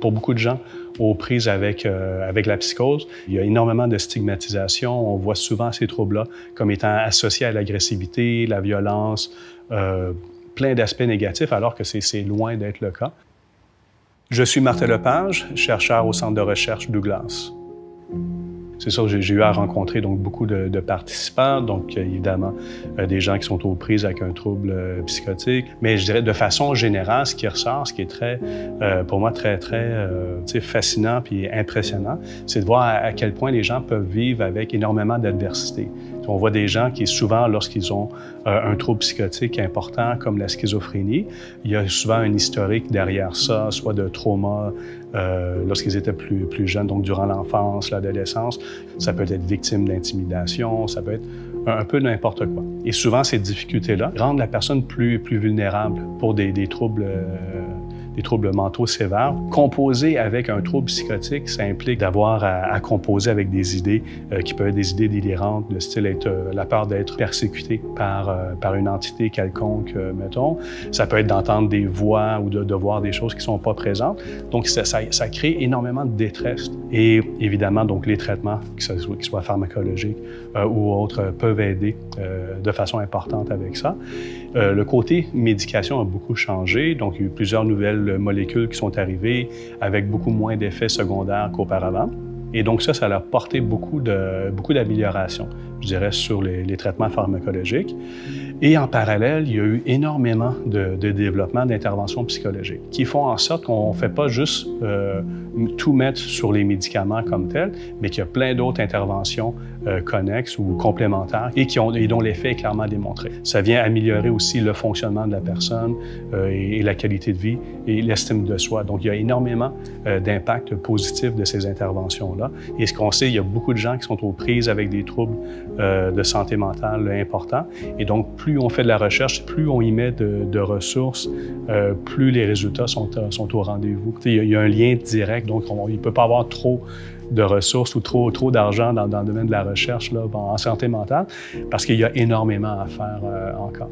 Pour beaucoup de gens aux prises avec la psychose, il y a énormément de stigmatisation. On voit souvent ces troubles-là comme étant associés à l'agressivité, la violence, plein d'aspects négatifs, alors que c'est loin d'être le cas. Je suis Martin Lepage, chercheur au Centre de recherche Douglas. C'est sûr, j'ai eu à rencontrer donc beaucoup de participants, donc évidemment des gens qui sont aux prises avec un trouble psychotique. Mais je dirais de façon générale, ce qui ressort, ce qui est très, pour moi très fascinant puis impressionnant, c'est de voir à quel point les gens peuvent vivre avec énormément d'adversité. On voit des gens qui souvent, lorsqu'ils ont un trouble psychotique important comme la schizophrénie, il y a souvent un historique derrière ça, soit de trauma lorsqu'ils étaient plus jeunes, donc durant l'enfance, l'adolescence. Ça peut être victime d'intimidation, ça peut être un peu n'importe quoi. Et souvent, ces difficultés-là rendent la personne plus vulnérable pour des troubles mentaux sévères. Composer avec un trouble psychotique, ça implique d'avoir à composer avec des idées qui peuvent être des idées délirantes, de style la peur d'être persécuté par une entité quelconque, mettons. Ça peut être d'entendre des voix ou de voir des choses qui ne sont pas présentes. Donc, ça crée énormément de détresse. Et évidemment, donc, les traitements, qu'ils soient pharmacologiques ou autres, peuvent aider de façon importante avec ça. Le côté médication a beaucoup changé, donc il y a eu plusieurs nouvelles molécules qui sont arrivées avec beaucoup moins d'effets secondaires qu'auparavant. Et donc ça a apporté beaucoup d'améliorations, je dirais, sur les traitements pharmacologiques. Et en parallèle, il y a eu énormément de développement d'interventions psychologiques qui font en sorte qu'on ne fait pas juste tout mettre sur les médicaments comme tels, mais qu'il y a plein d'autres interventions connexes ou complémentaires et dont l'effet est clairement démontré. Ça vient améliorer aussi le fonctionnement de la personne et la qualité de vie et l'estime de soi. Donc, il y a énormément d'impacts positifs de ces interventions-là. Et ce qu'on sait, il y a beaucoup de gens qui sont aux prises avec des troubles de santé mentale importants. Et donc, plus on fait de la recherche, plus on y met de ressources, plus les résultats sont au rendez-vous. Il y a un lien direct, donc il ne peut pas avoir trop de ressources ou trop d'argent dans le domaine de la recherche là, en santé mentale, parce qu'il y a énormément à faire encore.